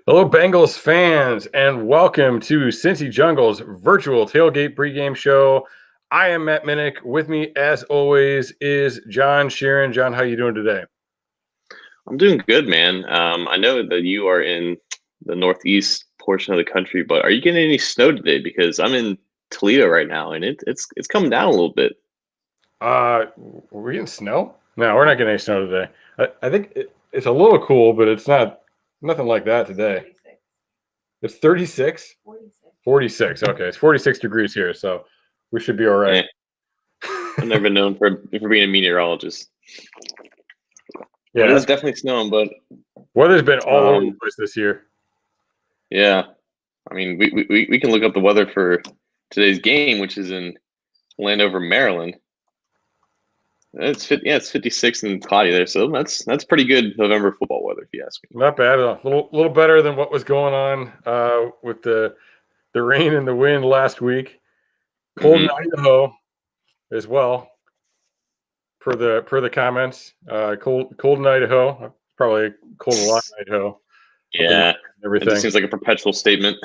Hello, Bengals fans, and welcome to Cincy Jungle's virtual tailgate pregame show. I am Matt Minnick. With me, as always, is John Sheeran. John, how you doing today? I'm doing good, man. I know that you are in the northeast portion of the country, but are you getting any snow today? Because I'm in Toledo right now, and it's coming down a little bit. We're getting snow? No, we're not getting any snow today. I think it's a little cool, but it's nothing like that today. It's 36? 46. Okay, it's 46 degrees here, so we should be all right. Eh, I've never been known for being a meteorologist. Yeah, But it is definitely snowing, but weather's been all over the place this year. yeah. I mean, we can look up the weather for today's game, which is in Landover, Maryland. It's 56 and cloudy there, so that's pretty good November football weather, if you ask me. Not bad. A little better than what was going on with the rain and the wind last week. Cold in Idaho as well. Per the comments, cold in Idaho. Probably cold a lot in Idaho. Yeah, everything. It just seems like a perpetual statement.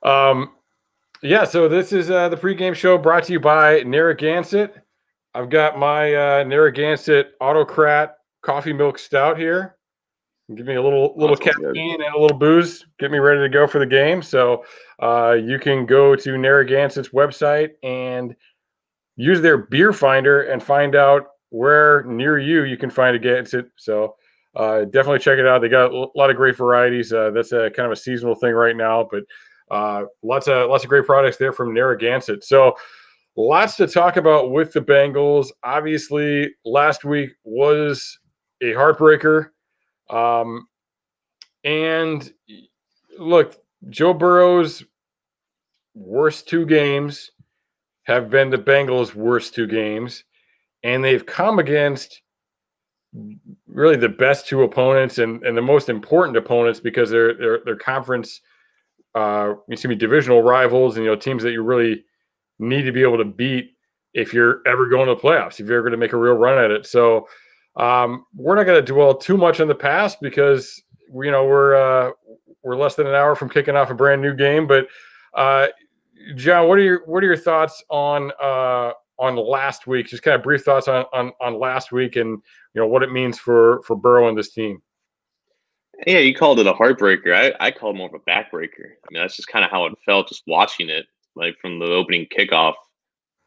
Yeah. So this is the pregame show brought to you by Narragansett. I've got my Narragansett Autocrat Coffee Milk Stout here. Give me a little caffeine and a little booze. Get me ready to go for the game. So you can go to Narragansett's website and use their beer finder and find out where near you can find a Gansett. So definitely check it out. They got a lot of great varieties. That's a kind of a seasonal thing right now, but lots of great products there from Narragansett. So lots to talk about with the Bengals. Obviously, last week was a heartbreaker. And look, Joe Burrow's worst two games have been the Bengals' worst two games, and they've come against really the best two opponents and the most important opponents because they're conference, divisional rivals, and teams that you really need to be able to beat if you're ever going to the playoffs, if you're ever going to make a real run at it. So we're not going to dwell too much on the past because we're less than an hour from kicking off a brand new game. But John, what are your thoughts on last week? Just kind of brief thoughts on last week and what it means for Burrow and this team. Yeah, you called it a heartbreaker. I called it more of a backbreaker. I mean, that's just kind of how it felt just watching it, like from the opening kickoff.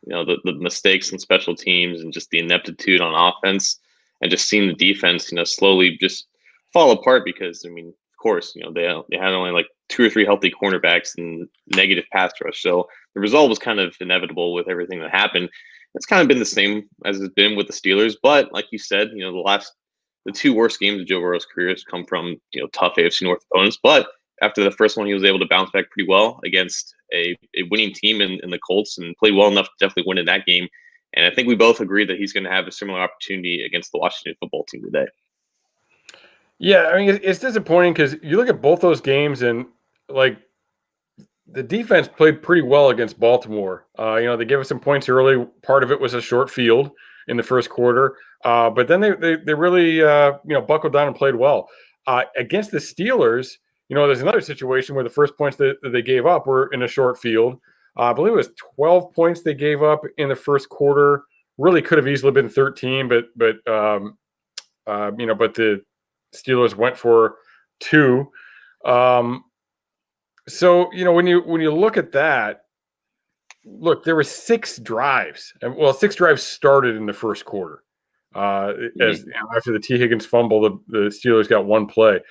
The mistakes in special teams and just the ineptitude on offense, and just seeing the defense, slowly just fall apart because, I mean, of course, they had only like 2 or 3 healthy cornerbacks and negative pass rush. So the result was kind of inevitable with everything that happened. It's kind of been the same as it's been with the Steelers. But like you said, the 2 worst games of Joe Burrow's career has come from, tough AFC North opponents. But after the first one, he was able to bounce back pretty well against a winning team in the Colts and played well enough to definitely win in that game. And I think we both agree that he's going to have a similar opportunity against the Washington football team today. Yeah, I mean, it's disappointing because you look at both those games and, like, the defense played pretty well against Baltimore. They gave us some points early. Part of it was a short field in the first quarter. But then they really, buckled down and played well. Against the Steelers, there's another situation where the first points that they gave up were in a short field. I believe it was 12 points they gave up in the first quarter. Really could have easily been 13, but the Steelers went for 2. So when you look at that, there were 6 drives. Well, 6 drives started in the first quarter. As after the T. Higgins fumble, the Steelers got 1 play.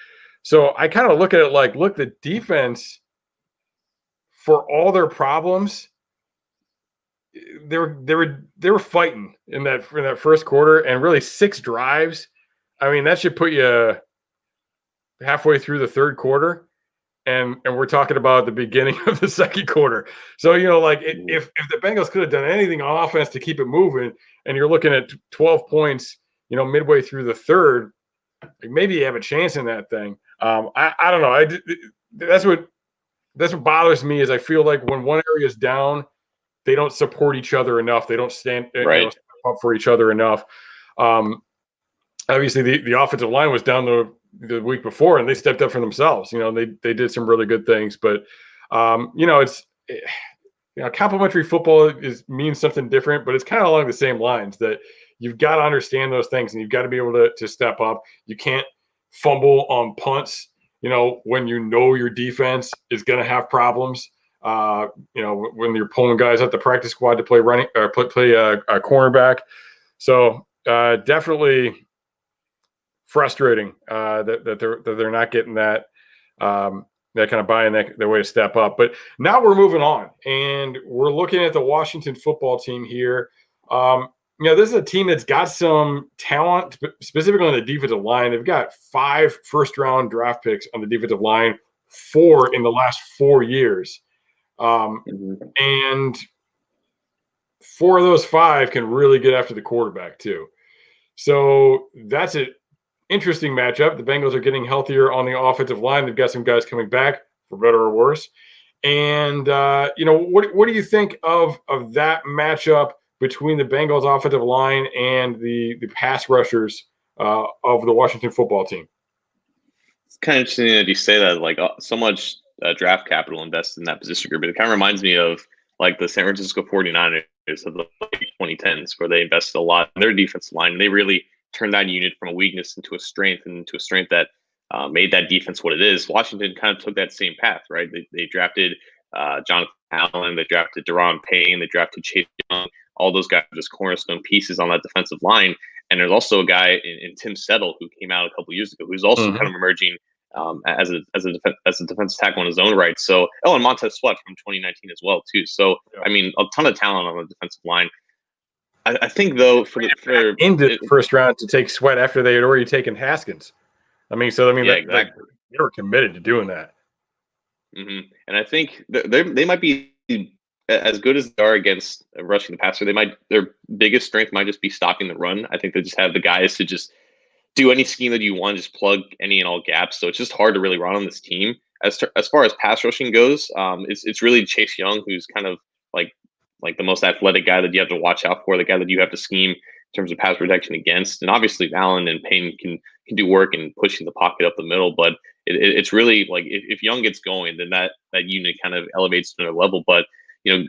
So I kind of look at it like, look, the defense, for all their problems, they were fighting in that first quarter, and really 6 drives. I mean, that should put you halfway through the third quarter, and we're talking about the beginning of the second quarter. So if the Bengals could have done anything on offense to keep it moving, and you're looking at 12 points, midway through the third, maybe you have a chance in that thing. I don't know. That's what bothers me is I feel like when one area is down, they don't support each other enough. They don't stand up for each other enough. Obviously, the offensive line was down the week before, and they stepped up for themselves. They did some really good things, but it's complimentary football means something different, but it's kind of along the same lines that you've got to understand those things and you've got to be able to step up. You can't fumble on punts, when your defense is going to have problems. When you're pulling guys out the practice squad to play running or play a cornerback. So definitely frustrating that they're not getting that kind of buying their way to step up. But now we're moving on, and we're looking at the Washington football team here. This is a team that's got some talent, specifically on the defensive line. They've got 5 first-round draft picks on the defensive line, 4 in the last 4 years. And 4 of those 5 can really get after the quarterback too. So that's an interesting matchup. The Bengals are getting healthier on the offensive line. They've got some guys coming back for better or worse. And what do you think of that matchup between the Bengals offensive line and the pass rushers of the Washington football team? It's kind of interesting that you say that, like so much draft capital invested in that position group. It kind of reminds me of like the San Francisco 49ers of the 2010s, where they invested a lot in their defensive line. And they really turned that unit from a weakness into a strength, and into a strength that made that defense what it is. Washington kind of took that same path, right? They drafted Jonathan Allen, they drafted Deron Payne, they drafted Chase Young. All those guys are just cornerstone pieces on that defensive line. And there's also a guy in Tim Settle who came out a couple years ago, who's also kind of emerging as a defensive tackle in his own right. So, and Montez Sweat from 2019 as well too. So, I mean, a ton of talent on the defensive line. I think though, into the first round to take Sweat after they had already taken Haskins. Exactly. They were committed to doing that. And I think they might be as good as they are against rushing the passer. Their biggest strength might just be stopping the run. I think they just have the guys to just do any scheme that you want, just plug any and all gaps. So it's just hard to really run on this team. As far as pass rushing goes, it's really Chase Young, who's kind of like the most athletic guy that you have to watch out for, the guy that you have to scheme in terms of pass protection against. And obviously Allen and Payne can do work in pushing the pocket up the middle, but it's really like if Young gets going, then that unit kind of elevates to another level. But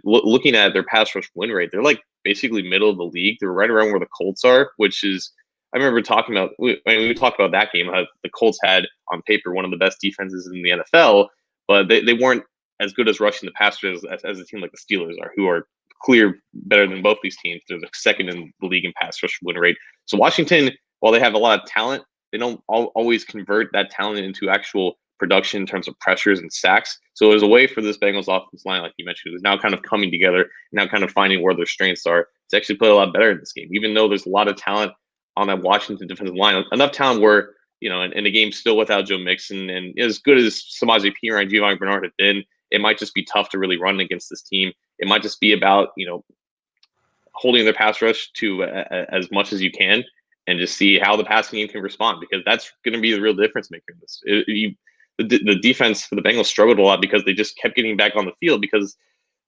looking at their pass rush win rate, they're like basically middle of the league. They're right around where the Colts are, which is, I remember talking about, we talked about that game, how the Colts had on paper one of the best defenses in the NFL, but they weren't as good as rushing the passer as a team like the Steelers are, who are clear better than both these teams. They're the second in the league in pass rush win rate. So Washington, while they have a lot of talent, they don't always convert that talent into actual production in terms of pressures and sacks. So there's a way for this Bengals offensive line, like you mentioned, who's now kind of coming together, now kind of finding where their strengths are to actually play a lot better in this game, even though there's a lot of talent on that Washington defensive line. Enough talent where, and the game's still without Joe Mixon, and as good as Samaje Perine and Giovanni Bernard have been, it might just be tough to really run against this team. It might just be about, holding their pass rush to as much as you can, and just see how the passing game can respond, because that's going to be the real difference maker in this. The defense for the Bengals struggled a lot because they just kept getting back on the field because,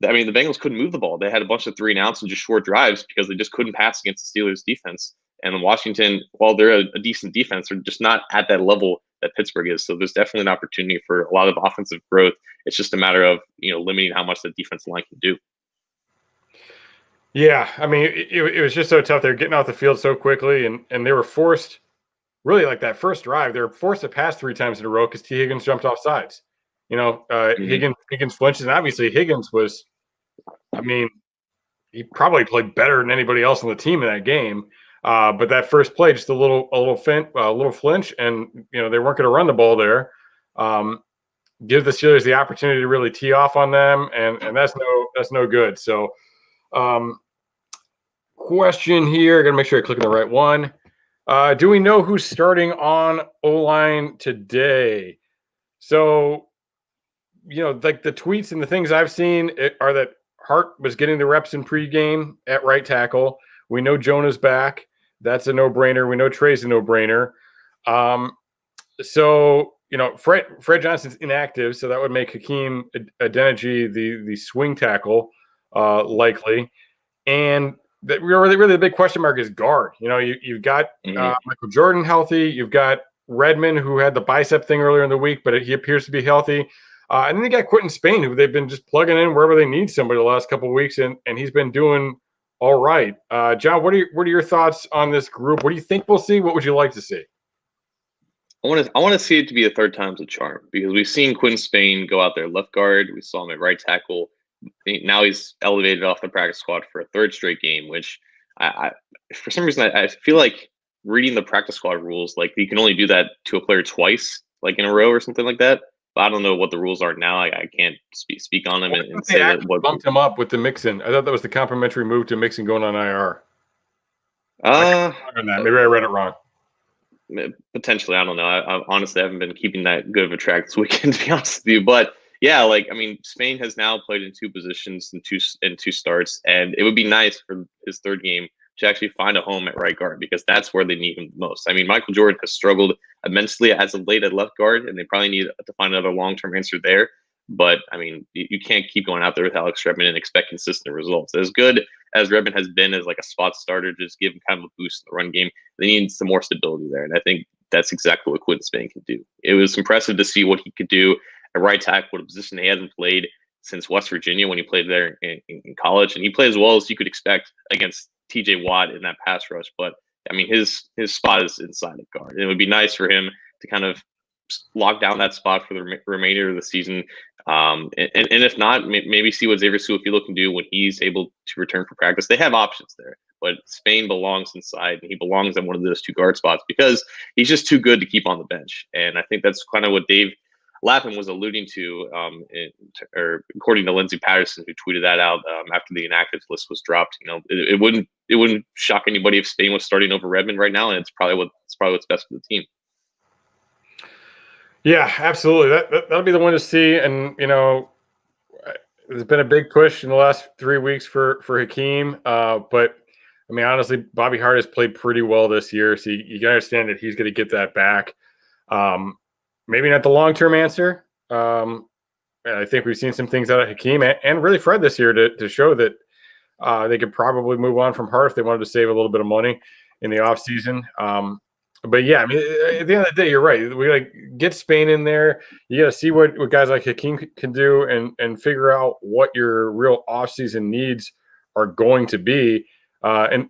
the Bengals couldn't move the ball. They had a bunch of 3-and-outs and just short drives because they just couldn't pass against the Steelers defense. And Washington, while they're a decent defense, they're just not at that level that Pittsburgh is. So there's definitely an opportunity for a lot of offensive growth. It's just a matter of, limiting how much the defensive line can do. Yeah, it was just so tough. They're getting off the field so quickly, and they were forced, really, like that first drive, they were forced to pass 3 times in a row because T. Higgins jumped off sides. Higgins flinched, and obviously Higgins was, he probably played better than anybody else on the team in that game. But that first play, just a little flinch, and they weren't going to run the ball there. Give the Steelers the opportunity to really tee off on them, and that's no good. So, question here, got to make sure I click on the right one. Do we know who's starting on O-line today? So, like the tweets and the things I've seen are that Hart was getting the reps in pregame at right tackle. We know Jonah's back. That's a no-brainer. We know Trey's a no-brainer. So, Fred Johnson's inactive, so that would make Hakeem Adeniji the swing tackle likely. And really the big question mark is guard. You've got Michael Jordan healthy. You've got Redmond, who had the bicep thing earlier in the week, but he appears to be healthy. And then they got Quentin Spain, who they've been just plugging in wherever they need somebody the last couple of weeks, and he's been doing all right. John, what are your thoughts on this group? What do you think we'll see? What would you like to see? I want to see it to be a third time's a charm, because we've seen Quinn Spain go out there left guard. We saw him at right tackle. Now he's elevated off the practice squad for a third straight game, which I for some reason I feel like reading the practice squad rules, like you can only do that to a player twice, like in a row or something like that. But I don't know what the rules are now. I can't speak on them and say that what bumped him up with the Mixon. I thought that was the complimentary move to Mixon going on IR. Maybe I read it wrong. Potentially, I don't know. I honestly haven't been keeping that good of a track this weekend, to be honest with you. But yeah, like, I mean, Spain has now played in two positions and two starts, and it would be nice for his third game to actually find a home at right guard, because that's where they need him the most. I mean, Michael Jordan has struggled immensely as of late at left guard, and they probably need to find another long-term answer there. But I mean, you can't keep going out there with Alex Redmond and expect consistent results. As good as Redmond has been as like a spot starter, just give him kind of a boost in the run game, they need some more stability there. And I think that's exactly what Quinn Spain can do. It was impressive to see what he could do at right tackle, a position he hasn't played since West Virginia when he played there in college. And he played as well as you could expect against TJ Watt in that pass rush. But I mean, his spot is inside of guard. And it would be nice for him to kind of lock down that spot for the remainder of the season. And if not, maybe see what Xavier Su'a-Filo can do when he's able to return for practice. They have options there, but Spain belongs inside, and he belongs on one of those two guard spots because he's just too good to keep on the bench. And I think that's kind of what Dave Lapham was alluding to, or according to Lindsey Patterson, who tweeted that out after the inactive list was dropped. You know, it wouldn't shock anybody if Spain was starting over Redmond right now, and it's probably what's best for the team. Yeah, absolutely. That'll be the one to see. And you know, there's been a big push in the last 3 weeks for Hakeem, but I mean, honestly, Bobby Hart has played pretty well this year, so you can understand that he's going to get that back. Maybe not the long-term answer. I think we've seen some things out of Hakeem and really Fred this year to show that they could probably move on from Hart if they wanted to save a little bit of money in the offseason. But yeah, I mean, at the end of the day, you're right. We got to get Spain in there. You got to see what guys like Hakeem can do and figure out what your real offseason needs are going to be. And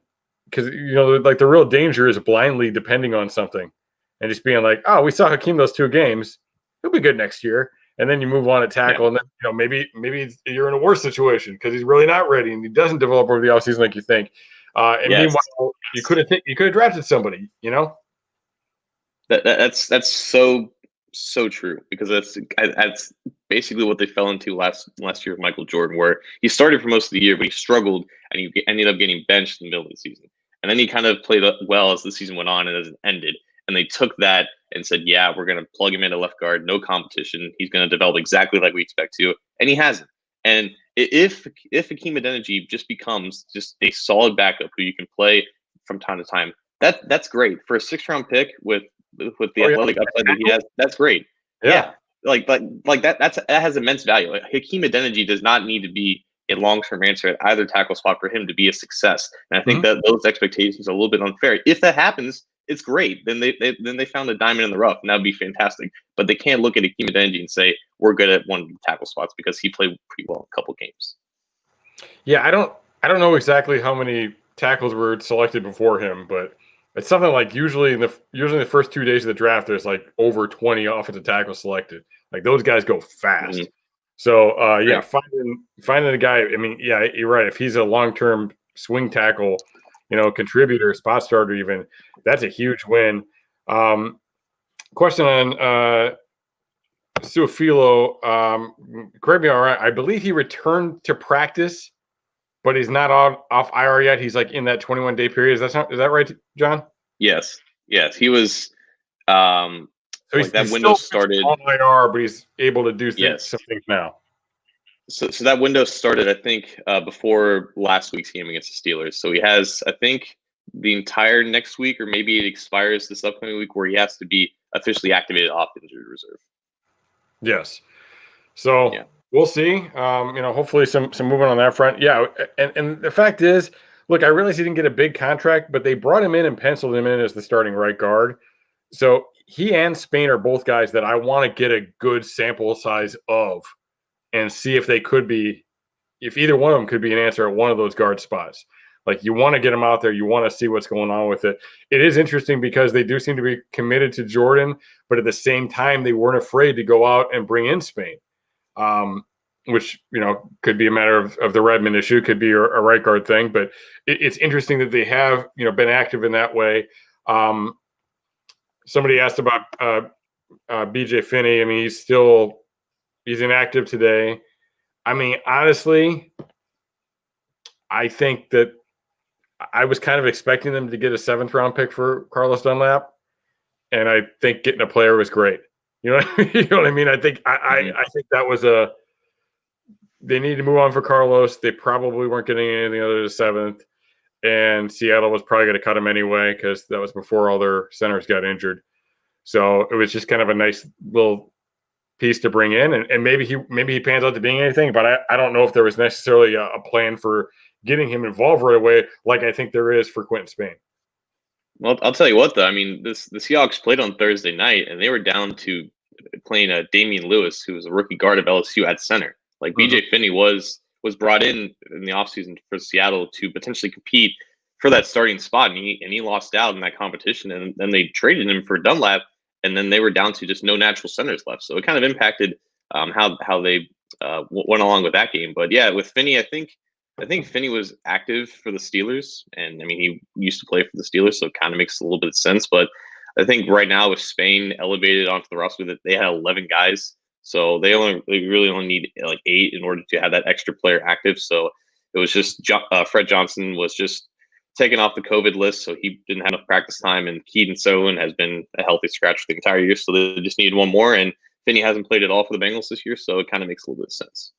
because, you know, like the real danger is blindly depending on something and just being like, oh, we saw Hakeem those 2 games. He'll be good next year. And then you move on to tackle, and then, you know, maybe you're in a worse situation because he's really not ready and he doesn't develop over the offseason like you think. Meanwhile, you could have drafted somebody, you know. That's so true, because that's basically what they fell into last year with Michael Jordan, where he started for most of the year, but he struggled and he ended up getting benched in the middle of the season. And then he kind of played well as the season went on and as it ended. And they took that and said, yeah, we're going to plug him into left guard, no competition. He's going to develop exactly like we expect to. And he hasn't. And if Hakeem Adeniji just becomes just a solid backup who you can play from time to time, that's great. For a 6th-round pick with the athletic upside that he has, that's great. Yeah. Like that has immense value. Like, Hakeem Adeniji does not need to be a long-term answer at either tackle spot for him to be a success. And I think that those expectations are a little bit unfair. If that happens, it's great. Then they found a diamond in the rough, and that'd be fantastic. But they can't look at Hakeem Adeniji and say we're good at one of the tackle spots because he played pretty well in a couple games. Yeah, I don't know exactly how many tackles were selected before him, but it's something like usually in the first 2 days of the draft, there's like over 20 offensive tackles selected. Like those guys go fast. Mm-hmm. So finding a guy. I mean, yeah, you're right. If he's a long-term swing tackle, you know, contributor, spot starter, even, that's a huge win. Question on Su'a-Filo. Correct me, all right. I believe he returned to practice, but he's not off IR yet. He's like in that 21-day period. Is that right, John? Yes. He was. So he's that window started on IR, but he's able to do some things now. So that window started, I think, before last week's game against the Steelers. So he has, I think, the entire next week, or maybe it expires this upcoming week, where he has to be officially activated off injured reserve. Yes. So we'll see. You know, hopefully some movement on that front. Yeah, and the fact is, look, I realize he didn't get a big contract, but they brought him in and penciled him in as the starting right guard. So he and Spain are both guys that I want to get a good sample size of and see if they could be, if either one of them could be an answer at one of those guard spots. Like, you want to get them out there. You want to see what's going on with it. It is interesting because they do seem to be committed to Jordan, but at the same time, they weren't afraid to go out and bring in Spain, which, could be a matter of the Redmond issue, could be a right guard thing. But it's interesting that they have, been active in that way. Somebody asked about BJ Finney. I mean, he's inactive today. I mean, honestly, I think that I was kind of expecting them to get a 7th round pick for Carlos Dunlap, and I think getting a player was great. You know what I mean? I think I think that was they need to move on for Carlos. They probably weren't getting anything other than 7th, and Seattle was probably going to cut him anyway because that was before all their centers got injured. So it was just kind of a nice little piece to bring in, and maybe he pans out to being anything, but I don't know if there was necessarily a plan for getting him involved right away, like I think there is for Quentin Spain. Well, I'll tell you what, though. I mean, the Seahawks played on Thursday night, and they were down to playing Damian Lewis, who was a rookie guard of LSU at center. Like, BJ Finney was brought in the offseason for Seattle to potentially compete for that starting spot, and he lost out in that competition, and then they traded him for Dunlap, and then they were down to just no natural centers left. So it kind of impacted how they went along with that game. But yeah, with Finney, I think Finney was active for the Steelers, and I mean, he used to play for the Steelers, so it kind of makes a little bit of sense. But I think right now with Spain elevated onto the roster, that they had 11 guys, so they really only need like 8 in order to have that extra player active. So it was just Fred Johnson was just taken off the COVID list, so he didn't have enough practice time, and Keaton Sowin has been a healthy scratch for the entire year, so they just needed one more, and Finney hasn't played at all for the Bengals this year, so it kind of makes a little bit of sense.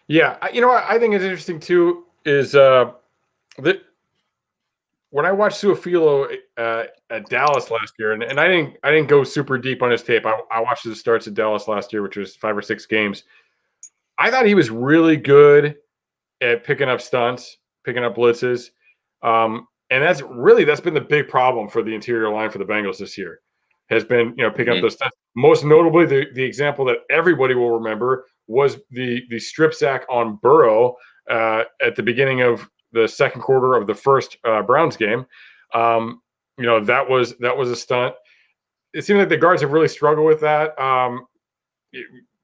Yeah, what I think is interesting too is that when I watched Suafilo at Dallas last year, and I didn't go super deep on his tape. I watched his starts at Dallas last year, which was 5 or 6 games. I thought he was really good at picking up stunts, picking up blitzes, and that's been the big problem for the interior line for the Bengals this year. Has been picking up those stunts. Most notably, the example that everybody will remember was the strip sack on Burrow at the beginning of the second quarter of the first Browns game. That was a stunt. It seems like the guards have really struggled with that.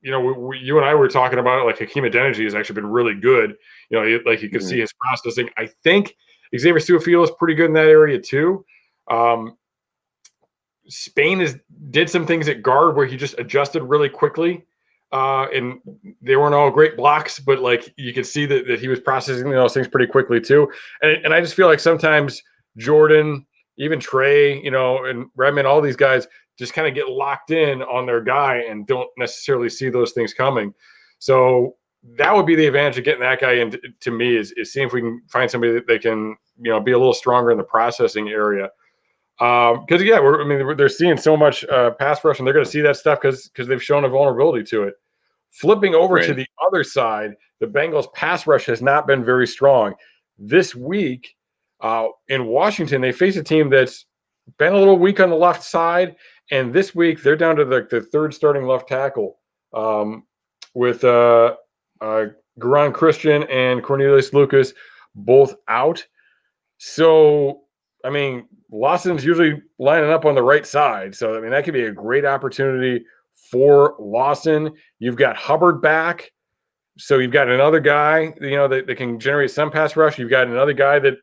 You and I were talking about it. Like, Hakeem Adeniji has actually been really good. You could see his processing. I think Xavier Su'a-Filo is pretty good in that area too. Spain did some things at guard where he just adjusted really quickly. And they weren't all great blocks, but like you could see that he was processing those things pretty quickly too. And I just feel like sometimes Jordan, even Trey, and Redmond, all these guys just kind of get locked in on their guy and don't necessarily see those things coming. So that would be the advantage of getting that guy in to me is seeing if we can find somebody that they can, be a little stronger in the processing area. Because they're seeing so much pass rush, and they're going to see that stuff because they've shown a vulnerability to it. Flipping over to the other side, the Bengals pass rush has not been very strong. This week in Washington, they face a team that's been a little weak on the left side, and this week they're down to the third starting left tackle with Garon Christian and Cornelius Lucas both out. So, I mean, Lawson's usually lining up on the right side. So, I mean, that could be a great opportunity for Lawson. You've got Hubbard back. So you've got another guy, that can generate some pass rush. You've got another guy that,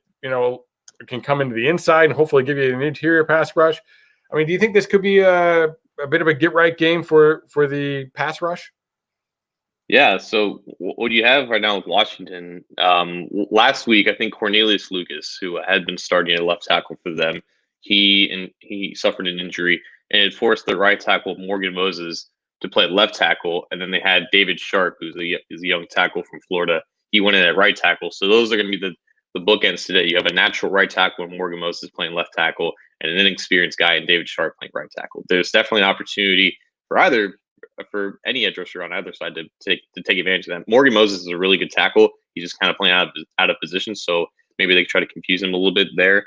can come into the inside and hopefully give you an interior pass rush. I mean, do you think this could be a bit of a get-right game for the pass rush? Yeah, so what do you have right now with Washington? Last week, I think Cornelius Lucas, who had been starting at left tackle for them, he suffered an injury, and it forced the right tackle, Morgan Moses, to play left tackle. And then they had David Sharp, who's a young tackle from Florida. He went in at right tackle. So those are going to be the bookends today. You have a natural right tackle and Morgan Moses playing left tackle, and an inexperienced guy and David Sharp playing right tackle. There's definitely an opportunity for any edge rusher on either side to take advantage of that. Morgan Moses is a really good tackle. He's just kind of playing out of position, so maybe they try to confuse him a little bit there.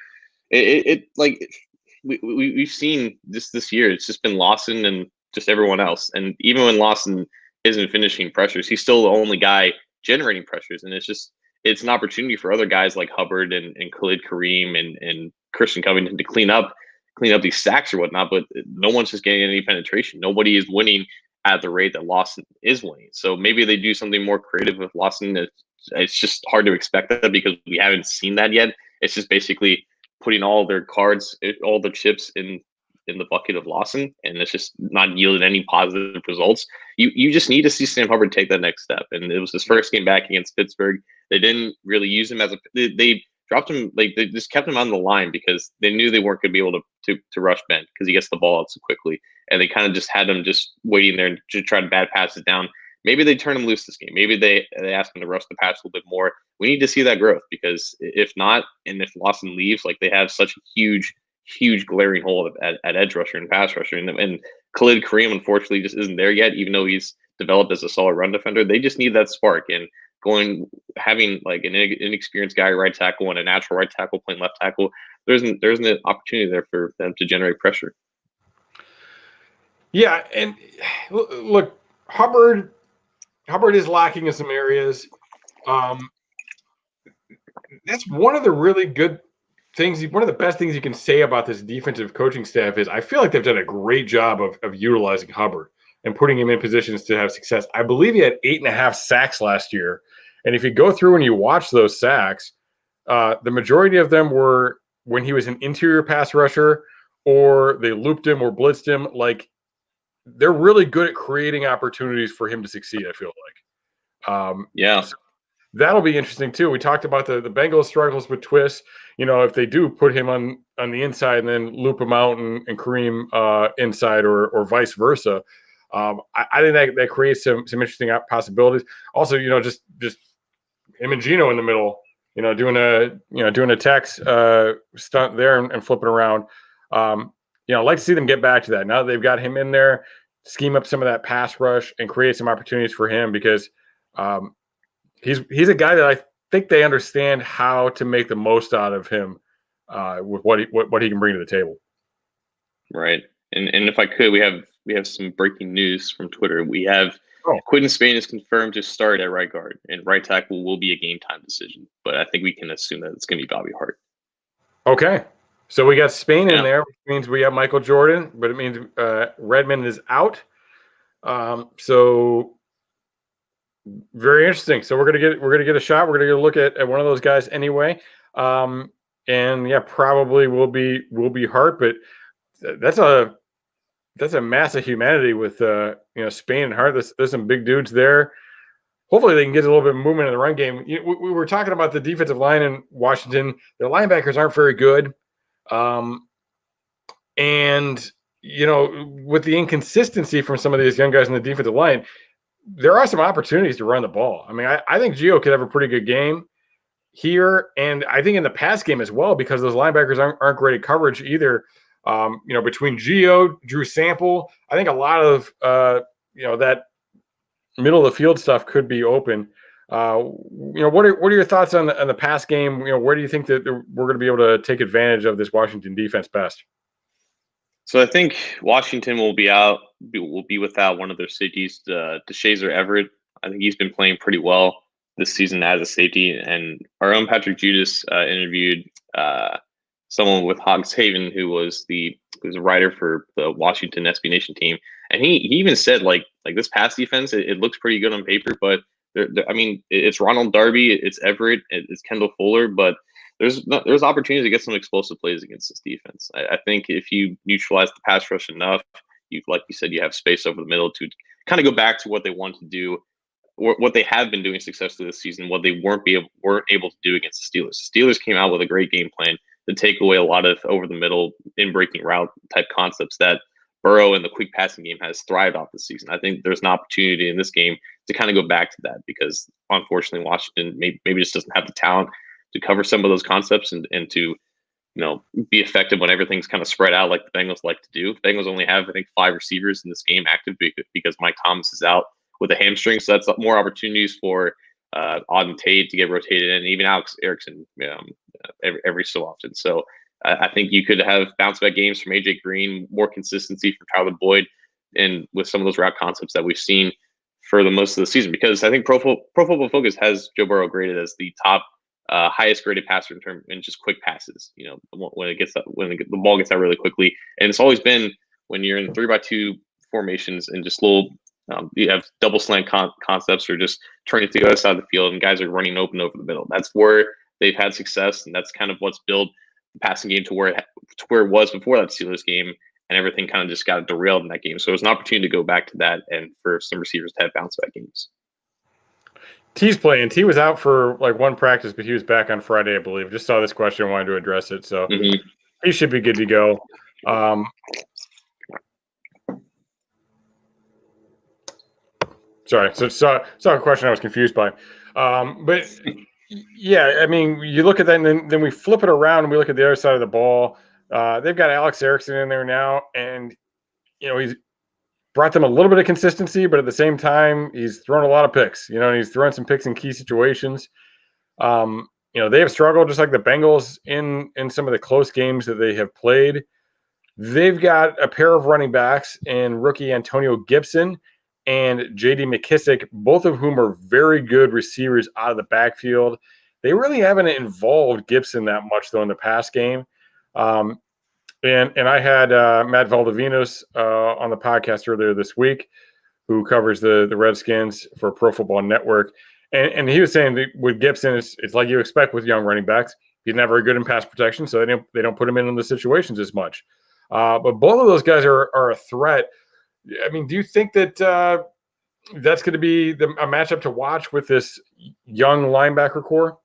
we've seen this year. It's just been Lawson and just everyone else. And even when Lawson isn't finishing pressures, he's still the only guy generating pressures. And it's an opportunity for other guys like Hubbard and Khalid Kareem and Christian Covington to clean up these sacks or whatnot. But no one's just getting any penetration. Nobody is winning at the rate that Lawson is winning. So maybe they do something more creative with Lawson. It's just hard to expect that because we haven't seen that yet. It's just basically putting all their cards, all their chips in the bucket of Lawson, and it's just not yielding any positive results. You just need to see Sam Hubbard take that next step. And it was his first game back against Pittsburgh. They didn't really use him they dropped him, like they just kept him on the line because they knew they weren't going to be able to rush Ben because he gets the ball out so quickly. And they kind of just had him just waiting there to try to bad pass it down. Maybe they turn him loose this game. Maybe they ask him to rush the pass a little bit more. We need to see that growth because if not, and if Lawson leaves, like they have such a huge glaring hole at edge rusher and pass rusher. And Khalid Kareem, unfortunately, just isn't there yet, even though he's developed as a solid run defender. They just need that spark. And having like an inexperienced guy right tackle and a natural right tackle playing left tackle, there's an opportunity there for them to generate pressure. Yeah, and look, Hubbard is lacking in some areas. That's one of the really good things. One of the best things you can say about this defensive coaching staff is I feel like they've done a great job of utilizing Hubbard and putting him in positions to have success. I believe he had 8.5 sacks last year. And if you go through and you watch those sacks, the majority of them were when he was an interior pass rusher or they looped him or blitzed him. Like, they're really good at creating opportunities for him to succeed, I feel like. Yeah. So that'll be interesting, too. We talked about the Bengals struggles with twists. You know, if they do put him on the inside and then loop him out and Kareem inside or vice versa, I think that creates some interesting possibilities. Also, you know, just him and Gino in the middle, you know, doing a tax stunt there and flipping around. You know, I'd like to see them get back to that. Now that they've got him in there, scheme up some of that pass rush and create some opportunities for him because he's a guy that I think they understand how to make the most out of him with what he can bring to the table. Right. And if I could, we have some breaking news from Twitter. We have Quinton Spain is confirmed to start at right guard, and right tackle will be a game time decision. But I think we can assume that it's going to be Bobby Hart. Okay. So we got Spain in there, which means we have Michael Jordan, but it means Redmond is out. So very interesting. So we're gonna get a shot. We're gonna get a look at one of those guys anyway. And yeah, probably will be Hart, but that's a massive humanity with Spain and Hart. There's some big dudes there. Hopefully they can get a little bit of movement in the run game. We were talking about the defensive line in Washington. Their linebackers aren't very good. And with the inconsistency from some of these young guys in the defensive line, there are some opportunities to run the ball. I mean, I think Gio could have a pretty good game here, and I think in the pass game as well, because those linebackers aren't great at coverage either. Between Gio, Drew Sample, I think a lot of that middle of the field stuff could be open. What are your thoughts on the pass game? Where do you think that we're going to be able to take advantage of this Washington defense best? So I think Washington will be without one of their safeties, DeShazer Everett. I think he's been playing pretty well this season as a safety. And our own Patrick Judas interviewed someone with Hogs Haven who was a writer for the Washington SB Nation team, and he even said like this pass defense, it looks pretty good on paper, but it's Ronald Darby, it's Everett, it's Kendall Fuller, but there's opportunities to get some explosive plays against this defense. I think if you neutralize the pass rush enough, like you said, you have space over the middle to kind of go back to what they want to do, or what they have been doing successfully this season, what they weren't able to do against the Steelers. The Steelers came out with a great game plan to take away a lot of over the middle in breaking route type concepts that Burrow and the quick passing game has thrived off this season. I think there's an opportunity in this game to kind of go back to that because unfortunately Washington maybe just doesn't have the talent to cover some of those concepts and to be effective when everything's kind of spread out like the Bengals like to do. The Bengals only have, I think, 5 receivers in this game active because Mike Thomas is out with a hamstring. So that's more opportunities for Auden Tate to get rotated in, even Alex Erickson every so often. So I think you could have bounce back games from AJ Green, more consistency from Tyler Boyd, and with some of those route concepts that we've seen for the most of the season. Because I think Pro Football Focus has Joe Burrow graded as the top highest graded passer in just quick passes. When the ball gets out really quickly, and it's always been when you're in 3-by-2 formations and just little. You have double slant concepts or just turning to the other side of the field and guys are running open over the middle. That's where they've had success, and that's kind of what's built the passing game to where it was before that Steelers game, and everything kind of just got derailed in that game. So it was an opportunity to go back to that and for some receivers to have bounce back games. T's playing. T was out for like one practice, but he was back on Friday, I believe. Just saw this question, wanted to address it. So he should be good to go. Sorry. So saw a question I was confused by. But yeah, I mean, you look at that and then we flip it around and we look at the other side of the ball. They've got Alex Erickson in there now, and he's brought them a little bit of consistency, but at the same time, he's thrown a lot of picks, and he's thrown some picks in key situations. They have struggled just like the Bengals in some of the close games that they have played. They've got a pair of running backs in rookie Antonio Gibson and J.D. McKissick, both of whom are very good receivers out of the backfield. They really haven't involved Gibson that much, though, in the pass game. And I had Matt Valdovinos on the podcast earlier this week, who covers the Redskins for Pro Football Network. And he was saying that with Gibson, it's like you expect with young running backs. He's not very good in pass protection, so they don't put him in the situations as much. But both of those guys are a threat. I mean, do you think that that's going to be a matchup to watch with this young linebacker core?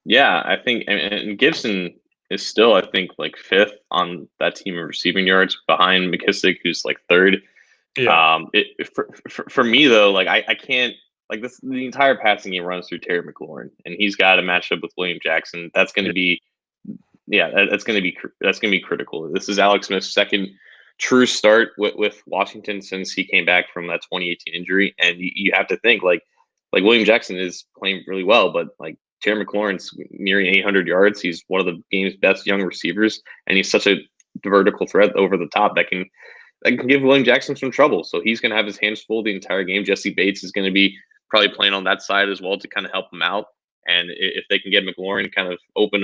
Yeah, I think, and Gibson is still, I think, like fifth on that team of receiving yards behind McKissick, who's like third. Yeah. For me though, like I can't like this. The entire passing game runs through Terry McLaurin, and he's got a matchup with William Jackson. That's going to be, that's going to be critical. This is Alex Smith's second true start with Washington since he came back from that 2018 injury, and you have to think like William Jackson is playing really well, but like Terry McLaurin's nearing 800 yards. He's one of the game's best young receivers, and he's such a vertical threat over the top that can give William Jackson some trouble. So he's going to have his hands full the entire game. Jesse Bates is going to be probably playing on that side as well to kind of help him out. And if they can get McLaurin kind of open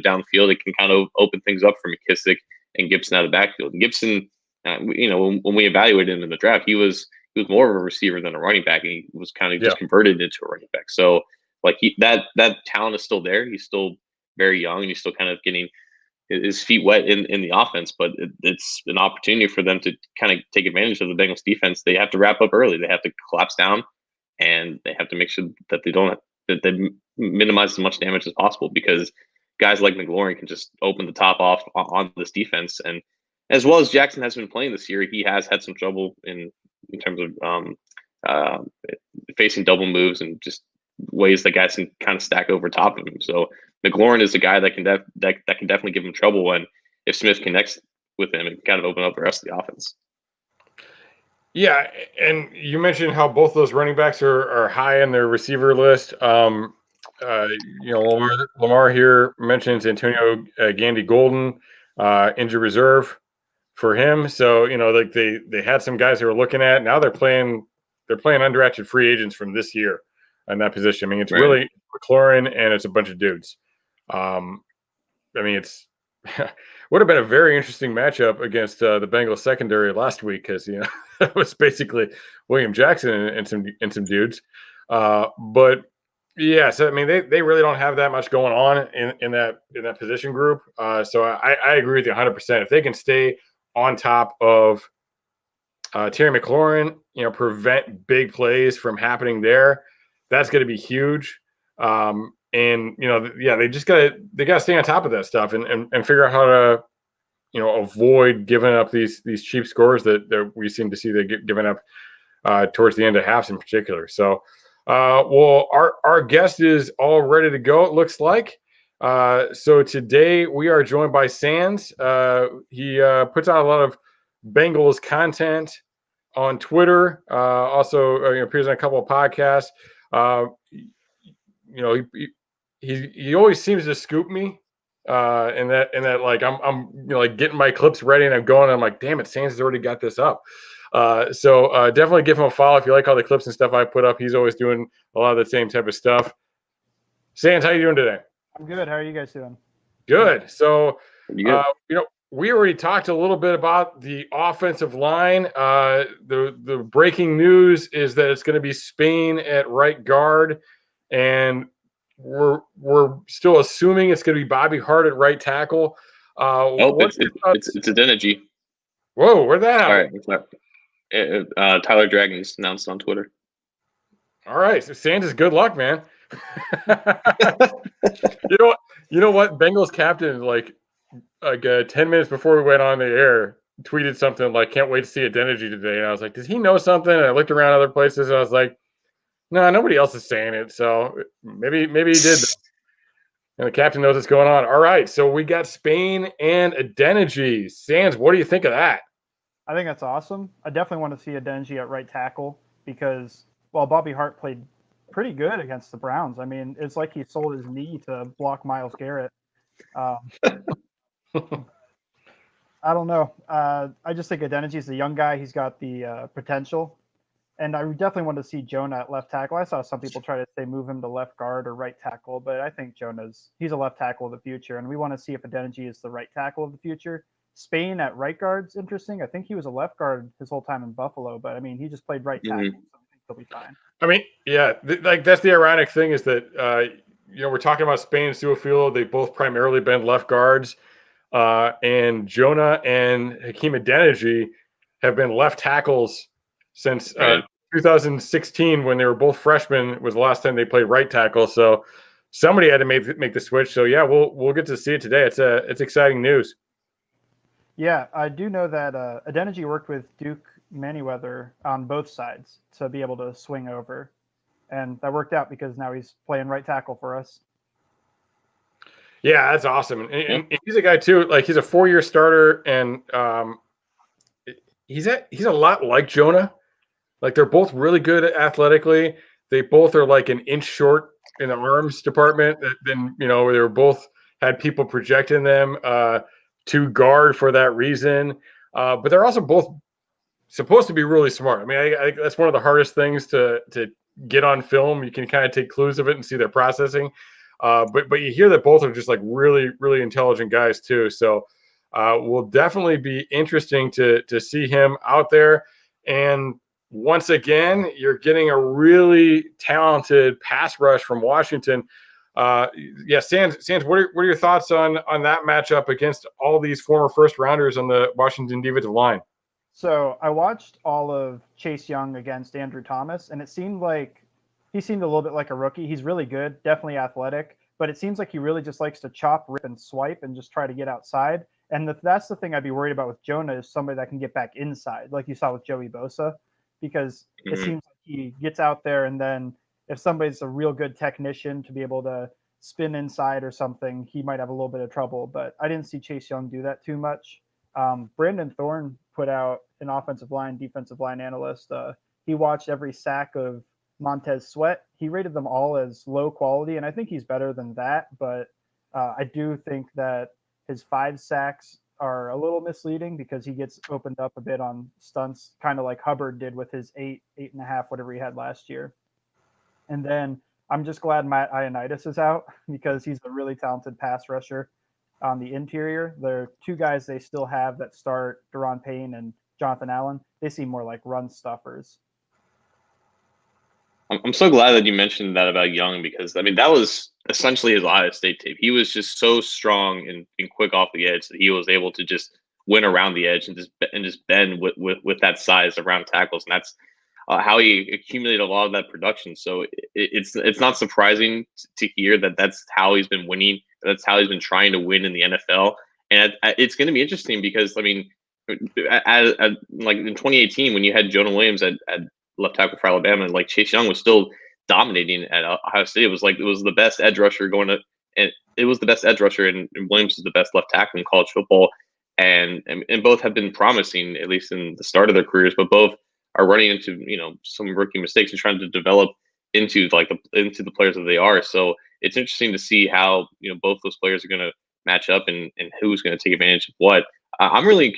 downfield, it can kind of open things up for McKissick and Gibson out of the backfield. And Gibson, when we evaluated him in the draft, he was more of a receiver than a running back, and he was kind of just converted into a running back. So like that talent is still there. He's still very young, and he's still kind of getting his feet wet in the offense, but it's an opportunity for them to kind of take advantage of the Bengals defense. They have to wrap up early. They have to collapse down, and they have to make sure that they minimize as much damage as possible, because guys like McLaurin can just open the top off on this defense. And as well as Jackson has been playing this year, he has had some trouble in terms of facing double moves and just ways that guys can kind of stack over top of him. So McLaurin is a guy that can definitely give him trouble when if Smith connects with him and kind of open up the rest of the offense. Yeah, and you mentioned how both those running backs are high in their receiver list. Lamar here mentions Antonio Gandy Golden, injured reserve for him. So like they had some guys they were looking at. Now they're playing undrafted free agents from this year in that position. I mean, it's really McLaurin and it's a bunch of dudes. I mean, it's would have been a very interesting matchup against the Bengals secondary last week, because it was basically William Jackson and some dudes. But yeah, so I mean, they really don't have that much going on in that position group. So I agree with you 100%. If they can stay on top of Terry McLaurin, prevent big plays from happening there, that's going to be huge. And they just gotta stay on top of that stuff and figure out how to avoid giving up these cheap scores that we seem to see they get given up towards the end of halves in particular. So well, our guest is all ready to go, it looks like. So today we are joined by Sands. He puts out a lot of Bengals content on Twitter. Also appears on a couple of podcasts. He always seems to scoop me and that like I'm like getting my clips ready and I'm going. And I'm like, damn it, Sans has already got this up. So definitely give him a follow if you like all the clips and stuff I put up. He's always doing a lot of the same type of stuff. Sans, how you doing today? I'm good. How are you guys doing? Good. So, You we already talked a little bit about the offensive line. The breaking news is that it's going to be Spain at right guard, and we're still assuming it's going to be Bobby Hart at right tackle. Oh, What are your thoughts? it's Adeniji. Whoa, where'd that All happen? right, Tyler Dragon just announced on Twitter. All right, so Santa's good luck, man. You know what? Bengals captain like 10 minutes before we went on the air tweeted something like, "Can't wait to see Adeniji today." And I was like, "Does he know something?" And I looked around other places and I was like, "No, nobody else is saying it." So maybe he did. And the captain knows what's going on. All right, so we got Spain and Adeniji. Sands, what do you think of that? I think that's awesome. I definitely want to see Adeniji at right tackle because, well, Bobby Hart played pretty good against the Browns. I mean, it's like he sold his knee to block Myles Garrett. Um, I don't know. I just think Adeniji a young guy. He's got the potential. And I definitely want to see Jonah at left tackle. I saw some people try to say move him to left guard or right tackle, but I think he's a left tackle of the future, and we want to see if Adeniji is the right tackle of the future. Spain at right guard's interesting. I think he was a left guard his whole time in Buffalo, but I mean he just played right tackle, so I think he'll be fine. I mean, yeah, like that's the ironic thing is that we're talking about Spain and Suafilo. They've both primarily been left guards, and Jonah and Hakeem Adeniji have been left tackles since Right. 2016 when they were both freshmen was the last time they played right tackle. So somebody had to make the switch. So yeah, we'll get to see it today. It's exciting news. Yeah, I do know that Adeniji worked with Duke Manyweather on both sides to be able to swing over, and that worked out because now he's playing right tackle for us. Yeah, that's awesome. And he's a guy too. Like he's a 4-year starter, and he's a lot like Jonah. Like they're both really good athletically. They both are like an inch short in the arms department. Then they were both had people projecting them to guard for that reason. But they're also both supposed to be really smart. I mean, I that's one of the hardest things to get on film. You can kind of take clues of it and see their processing. But you hear that both are just like really really intelligent guys too. So will definitely be interesting to see him out there. And once again, you're getting a really talented pass rush from Washington. Yeah, Sands, what are your thoughts on that matchup against all these former first rounders on the Washington defensive line? So I watched all of Chase Young against Andrew Thomas, and it seemed like he seemed a little bit like a rookie. He's really good, definitely athletic, but it seems like he really just likes to chop, rip, and swipe and just try to get outside. And that's the thing I'd be worried about with Jonah is somebody that can get back inside, like you saw with Joey Bosa, because it seems like he gets out there, and then if somebody's a real good technician to be able to spin inside or something, he might have a little bit of trouble. But I didn't see Chase Young do that too much. Brandon Thorne put out an defensive line analyst. He watched every sack of Montez Sweat. He rated them all as low quality, and I think he's better than that. But I do think that his 5 sacks are a little misleading because he gets opened up a bit on stunts, kind of like Hubbard did with his 8.5, whatever he had last year. And then I'm just glad Matt Ioannidis is out because he's a really talented pass rusher on the interior. There are 2 guys they still have that start, Deron Payne and Jonathan Allen. They seem more like run stuffers. I'm so glad that you mentioned that about Young because, I mean, that was essentially his Ohio State tape. He was just so strong and quick off the edge that he was able to just win around the edge and just bend with that size around tackles. And that's how he accumulated a lot of that production. So it's not surprising to hear that that's how he's been winning. That's how he's been trying to win in the NFL. And it's going to be interesting because, I mean, like in 2018 when you had Jonah Williams at left tackle for Alabama, and like Chase Young was still dominating at Ohio State. It was the best edge rusher and it was the best edge rusher, and Williams is the best left tackle in college football. And both have been promising, at least in the start of their careers, but both are running into some rookie mistakes and trying to develop into the players that they are. So it's interesting to see how both those players are going to match up and who's going to take advantage of what. I'm really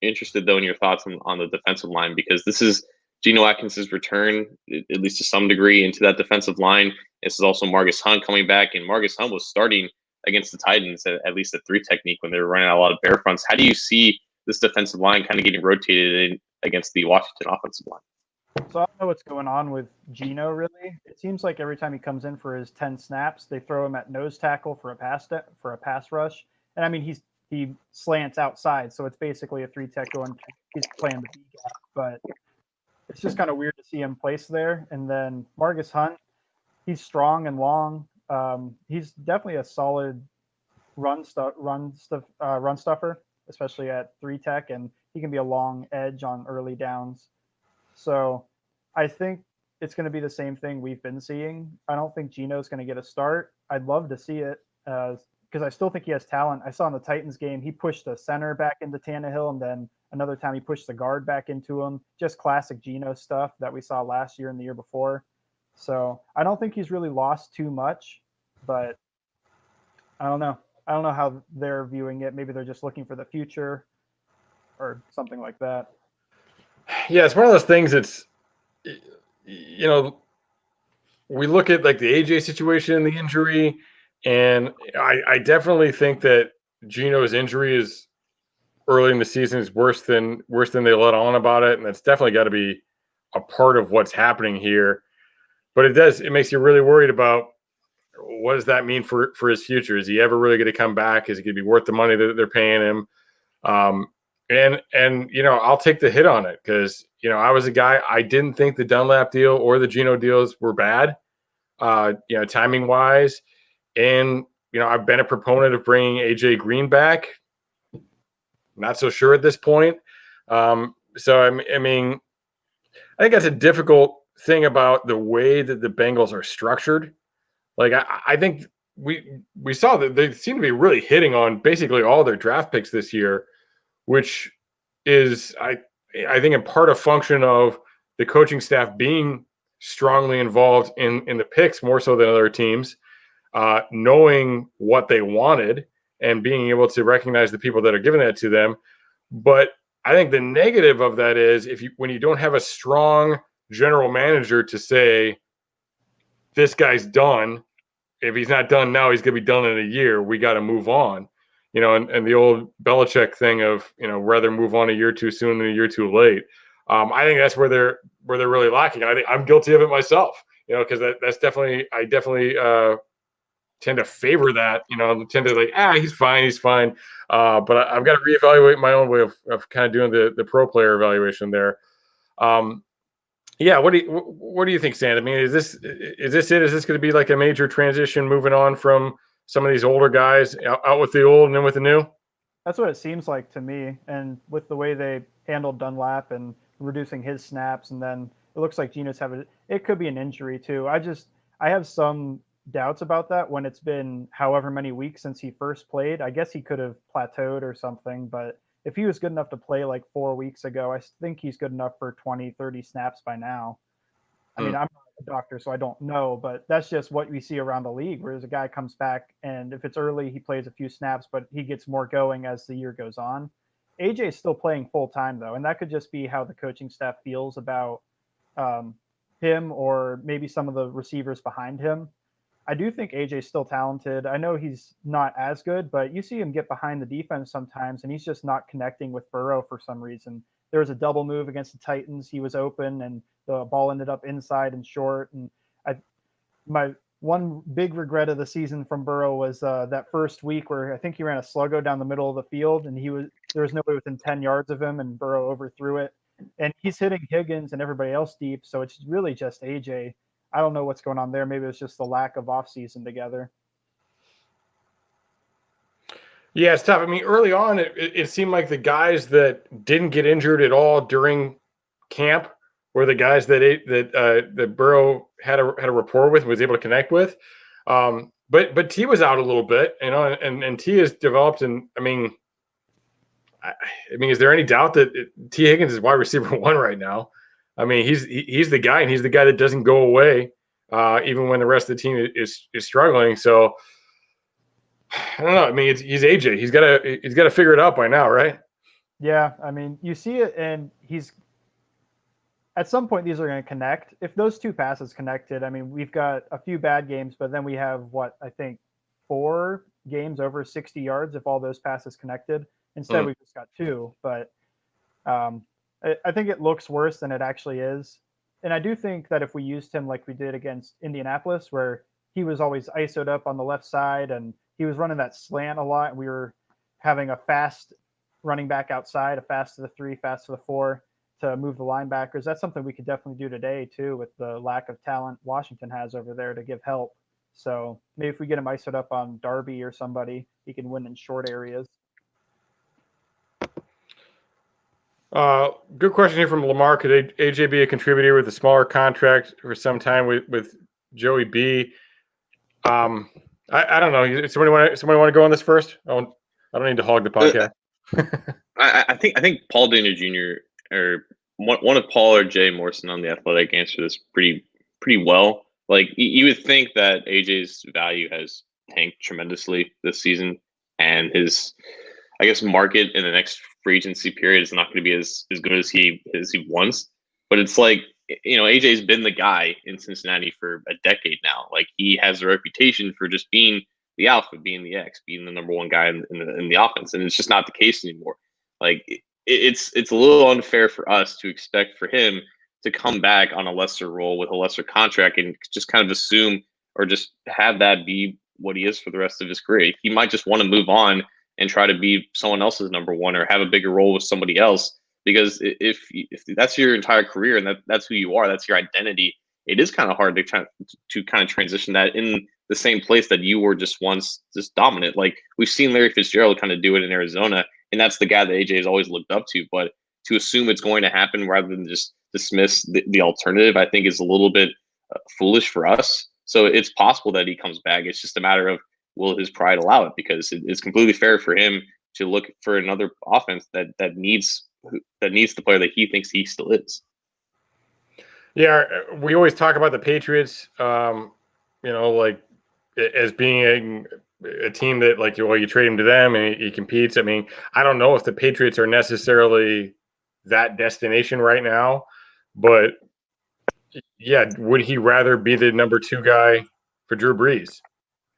interested, though, in your thoughts on the defensive line, because this is Geno Atkins' return, at least to some degree, into that defensive line. This is also Margus Hunt coming back, and Margus Hunt was starting against the Titans at least a 3 technique when they were running out a lot of bear fronts. How do you see this defensive line kind of getting rotated in against the Washington offensive line? So I don't know what's going on with Geno, really. It seems like every time he comes in for his 10 snaps, they throw him at nose tackle for a pass rush. And I mean, he slants outside, so it's basically a 3 tech going. He's playing the B gap, but it's just kind of weird to see him placed there. And then Margus Hunt, he's strong and long. He's definitely a solid run stuffer, especially at 3 tech, and he can be a long edge on early downs. So I think it's going to be the same thing we've been seeing. I don't think Geno's going to get a start. I'd love to see it because I still think he has talent. I saw in the Titans game, he pushed the center back into Tannehill, and then another time he pushed the guard back into him. Just classic Geno stuff that we saw last year and the year before. So I don't think he's really lost too much, but I don't know. I don't know how they're viewing it. Maybe they're just looking for the future or something like that. Yeah, it's one of those things that's, you know, we look at like the AJ situation and the injury, and I definitely think that Geno's injury is early in the season is worse than they let on about it, and that's definitely got to be a part of what's happening here. But it makes you really worried about what does that mean for his future? Is he ever really going to come back? Is he going to be worth the money that they're paying him? And you know, I'll take the hit on it because, you know, I was a guy, I didn't think the Dunlap deal or the Geno deals were bad, you know, timing wise. And, you know, I've been a proponent of bringing AJ Green back. Not so sure at this point. So, I mean, I think that's a difficult thing about the way that the Bengals are structured. Like, I think we saw that they seem to be really hitting on basically all their draft picks this year, which is, I think, in part a function of the coaching staff being strongly involved in the picks more so than other teams, knowing what they wanted and being able to recognize the people that are giving that to them. But I think the negative of that is when you don't have a strong general manager to say, this guy's done. If he's not done now, he's going to be done in a year. We got to move on. You know, and the old Belichick thing of, you know, rather move on a year too soon than a year too late. I think that's where they're really lacking. I think I'm guilty of it myself, you know, because I definitely tend to favor that, you know, tend to like, he's fine. But I've got to reevaluate my own way of kind of doing the pro player evaluation there. Yeah, what do you think, Stan? I mean, is this it? Is this going to be like a major transition moving on from some of these older guys out with the old and in with the new? That's what it seems like to me. And with the way they handled Dunlap and reducing his snaps, and then it looks like Geno's it could be an injury too. I have some doubts about that when it's been however many weeks since he first played. I guess he could have plateaued or something, but if he was good enough to play like 4 weeks ago, I think he's good enough for 20, 30 snaps by now. I mean, I'm not a doctor, so I don't know, but that's just what we see around the league, whereas a guy comes back and if it's early, he plays a few snaps, but he gets more going as the year goes on. AJ is still playing full time, though, and that could just be how the coaching staff feels about him or maybe some of the receivers behind him. I do think AJ's still talented. I know he's not as good, but you see him get behind the defense sometimes, and he's just not connecting with Burrow for some reason. There was a double move against the Titans. He was open, and the ball ended up inside and short. And my one big regret of the season from Burrow was that first week where I think he ran a sluggo down the middle of the field, and there was nobody within 10 yards of him, and Burrow overthrew it. And he's hitting Higgins and everybody else deep, so it's really just AJ. I don't know what's going on there. Maybe it's just the lack of offseason together. Yeah, it's tough. I mean, early on, it seemed like the guys that didn't get injured at all during camp were the guys that Burrow had a rapport with, was able to connect with. But T was out a little bit, you know, and T has developed. And I mean, is there any doubt that T Higgins is wide receiver 1 right now? I mean, he's the guy, and he's the guy that doesn't go away, even when the rest of the team is struggling. So I don't know. I mean, he's AJ. He's got to figure it out by now, right? Yeah, I mean, you see it, and he's at some point these are going to connect. If those two passes connected, I mean, we've got a few bad games, but then we have what I think 4 games over 60 yards if all those passes connected. Instead, we've just got 2. But I think it looks worse than it actually is. And I do think that if we used him like we did against Indianapolis, where he was always ISO'd up on the left side and he was running that slant a lot, and we were having a fast running back outside, a fast to the 3, fast to the 4 to move the linebackers. That's something we could definitely do today too, with the lack of talent Washington has over there to give help. So maybe if we get him ISO'd up on Darby or somebody, he can win in short areas. Good question here from Lamar. Could AJ be a contributor with a smaller contract for some time with Joey B? I don't know. Somebody want to go on this first? I don't need to hog the podcast. I think Paul Daniel Jr. or one of Paul or Jay Morrison on The Athletic answered this pretty well. Like, you would think that AJ's value has tanked tremendously this season, and his, I guess, market in the next free agency period is not going to be as good as he wants. But it's like, AJ's been the guy in Cincinnati for a decade now. Like, he has a reputation for just being the alpha, being the X, being the number one guy in the offense, and it's just not the case anymore. Like, it's a little unfair for us to expect for him to come back on a lesser role with a lesser contract and just kind of assume or just have that be what he is for the rest of his career. He might just want to move on and try to be someone else's number one or have a bigger role with somebody else. Because if that's your entire career and that's who you are, that's your identity, it is kind of hard to kind of transition that in the same place that you were just once just dominant. Like, we've seen Larry Fitzgerald kind of do it in Arizona, and that's the guy that AJ has always looked up to. But to assume it's going to happen rather than just dismiss the alternative, I think is a little bit foolish for us. So it's possible that he comes back. It's just a matter of, will his pride allow it? Because it's completely fair for him to look for another offense that needs the player that he thinks he still is. Yeah, we always talk about the Patriots, like as being a team that, like, you trade him to them and he competes. I mean, I don't know if the Patriots are necessarily that destination right now, but yeah, would he rather be the number 2 guy for Drew Brees?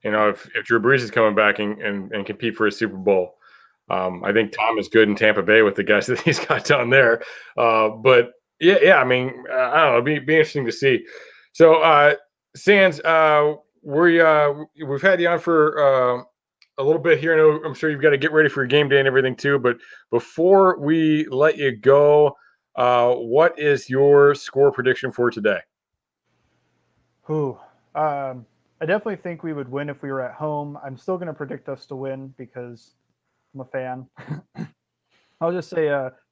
If Drew Brees is coming back and compete for a Super Bowl. I think Tom is good in Tampa Bay with the guys that he's got down there. But yeah. I mean, I don't know. It'd be interesting to see. So, Sands, we've had you on for a little bit here. I know, I'm sure you've got to get ready for your game day and everything too. But before we let you go, what is your score prediction for today? I definitely think we would win if we were at home. I'm still going to predict us to win because I'm a fan. I'll just say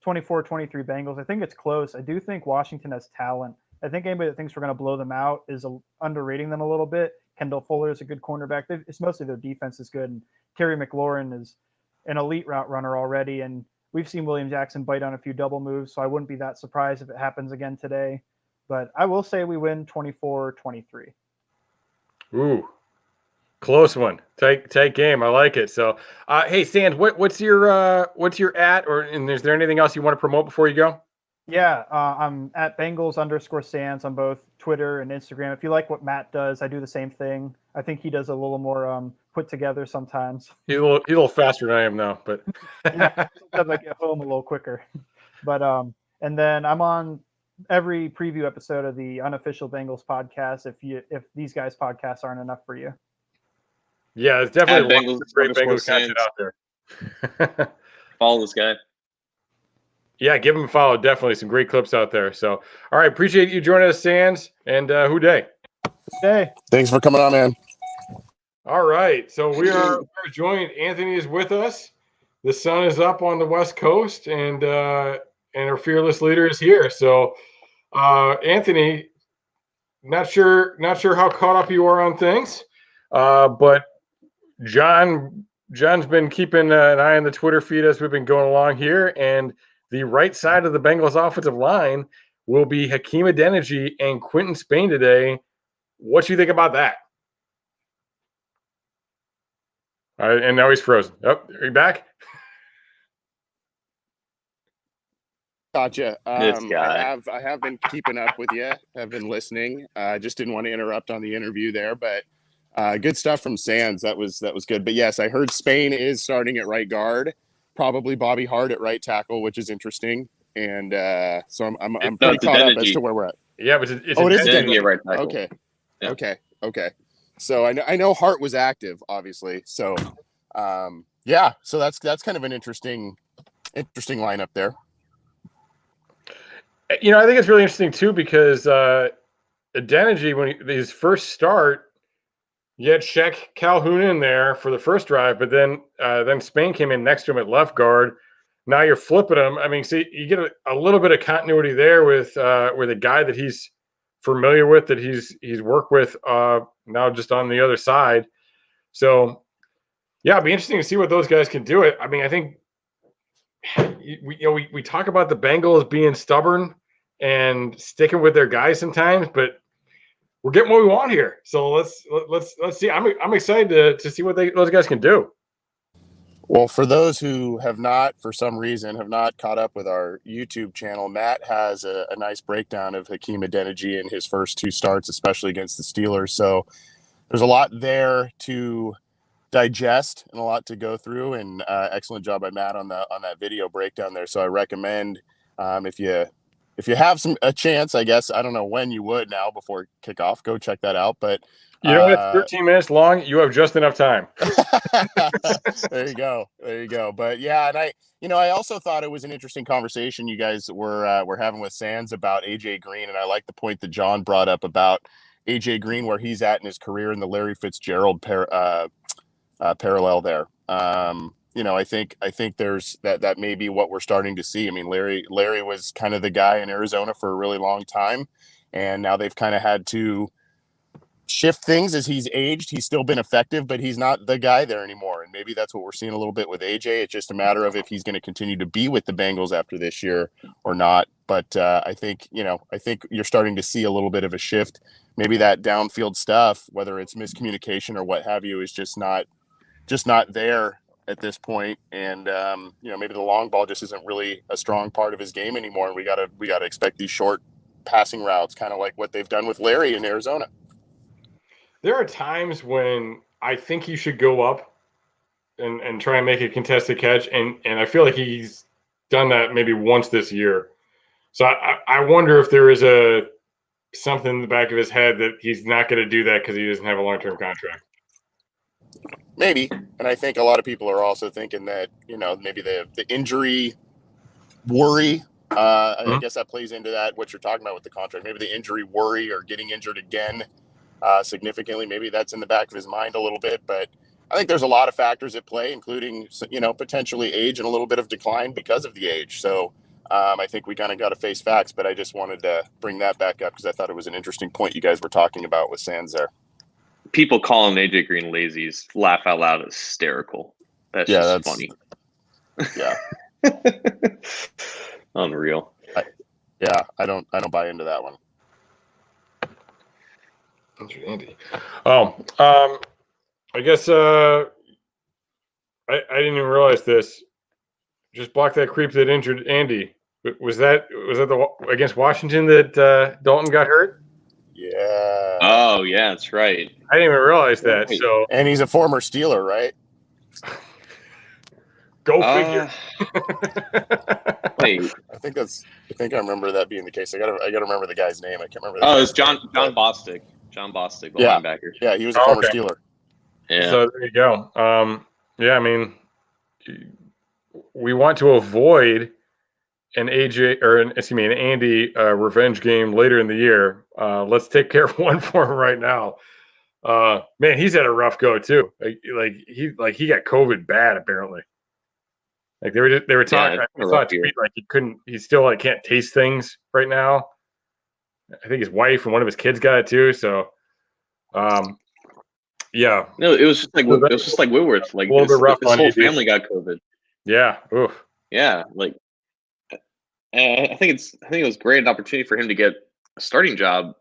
24-23 Bengals. I think it's close. I do think Washington has talent. I think anybody that thinks we're going to blow them out is underrating them a little bit. Kendall Fuller is a good cornerback. It's mostly their defense is good. And Terry McLaurin is an elite route runner already. And we've seen William Jackson bite on a few double moves, so I wouldn't be that surprised if it happens again today. But I will say we win 24-23. Ooh, close one. Tight game. I like it. So, hey, Sands, what's your at, and is there anything else you want to promote before you go? Yeah, I'm at Bengals_Sands on both Twitter and Instagram. If you like what Matt does, I do the same thing. I think he does a little more put together sometimes. He's a little faster than I am now, but yeah, sometimes I get home a little quicker. But and then I'm on every preview episode of the unofficial Bengals podcast. If these guys' podcasts aren't enough for you. Yeah, it's definitely Bengals, great Bengals content out there. Follow this guy. Yeah, give him a follow. Definitely some great clips out there. So, all right, appreciate you joining us, Sands, and who day? Hey, thanks for coming on, man. All right, so we're joined. Anthony is with us. The sun is up on the West Coast, and our fearless leader is here. So, Anthony, not sure how caught up you are on things, but John's been keeping an eye on the Twitter feed as we've been going along here, and the right side of the Bengals offensive line will be Hakeem Adeniji and Quentin Spain today. What do you think about that? And now he's frozen. Oh, are you back? Gotcha. This guy. I have been keeping up with you. I've been listening. I just didn't want to interrupt on the interview there, but good stuff from Sands. That was good. But yes, I heard Spain is starting at right guard, probably Bobby Hart at right tackle, which is interesting. And so I'm pretty caught up as to where we're at. Yeah, but it's it is Adeniji at right tackle. Okay. Yeah. Okay. So I know Hart was active, obviously. So yeah. So that's kind of an interesting lineup there. You know, I think it's really interesting too because Adeniji, when his first start, you had Shaq Calhoun in there for the first drive, but then Spain came in next to him at left guard. Now you're flipping him. I mean, see, you get a little bit of continuity there with a guy that he's familiar with, that he's worked with now just on the other side. So yeah, it'd be interesting to see what those guys can do. It. I mean, I think we talk about the Bengals being stubborn and sticking with their guys sometimes, but we're getting what we want here. So let's see. I'm excited to see what those guys can do. Well, for those who have not, for some reason, have not caught up with our YouTube channel, Matt has a nice breakdown of Hakeem Adeniji in his first two starts, especially against the Steelers. So there's a lot there to digest and a lot to go through, and excellent job by Matt on that video breakdown there. So I recommend if you have a chance, I guess, I don't know when you would now before kickoff, go check that out. But you know, it's 13 minutes long. You have just enough time. There you go. But yeah, and I also thought it was an interesting conversation you guys were having with Sands about AJ Green, and I like the point that John brought up about AJ Green, where he's at in his career, in the Larry Fitzgerald parallel there. I think there's that may be what we're starting to see. I mean, Larry was kind of the guy in Arizona for a really long time, and now they've kind of had to shift things as he's aged. He's still been effective, but he's not the guy there anymore. And maybe that's what we're seeing a little bit with AJ. It's just a matter of if he's going to continue to be with the Bengals after this year or not. But I think you're starting to see a little bit of a shift. Maybe that downfield stuff, whether it's miscommunication or what have you, is just not there at this point. And maybe the long ball just isn't really a strong part of his game anymore. And we gotta expect these short passing routes, kind of like what they've done with Larry in Arizona. There are times when I think he should go up and try and make a contested catch, and I feel like he's done that maybe once this year. So I wonder if there is something in the back of his head that he's not going to do that because he doesn't have a long-term contract. Maybe. And I think a lot of people are also thinking that, maybe the injury worry, I guess that plays into that, what you're talking about with the contract. Maybe the injury worry or getting injured again significantly, maybe that's in the back of his mind a little bit. But I think there's a lot of factors at play, including, potentially age and a little bit of decline because of the age. So I think we kind of got to face facts, but I just wanted to bring that back up because I thought it was an interesting point you guys were talking about with Sands there. People calling AJ Green lazy is laugh out loud hysterical. That's funny. Yeah. Unreal. I don't buy into that one. Andy. I guess I didn't even realize this. Just block that creep that injured Andy. Was that against Washington that Dalton got hurt? Yeah. Oh yeah, that's right. I didn't even realize that. Wait. So, and he's a former Steeler, right? Go figure. Wait, I think I remember that being the case. I gotta remember the guy's name. I can't remember. It's John Bostic. John Bostic, the linebacker. Yeah, he was a former Steeler. Yeah. So there you go. I mean, we want to avoid an Andy revenge game later in the year. Let's take care of one for him right now. Man, he's had a rough go too. He got COVID bad apparently. Like they were talking. I saw a tweet he still can't taste things right now. I think his wife and one of his kids got it too. So, yeah. No, it was just like Whitworth. Like his whole family got COVID. Yeah. Oof. Yeah. I think it was great an opportunity for him to get starting job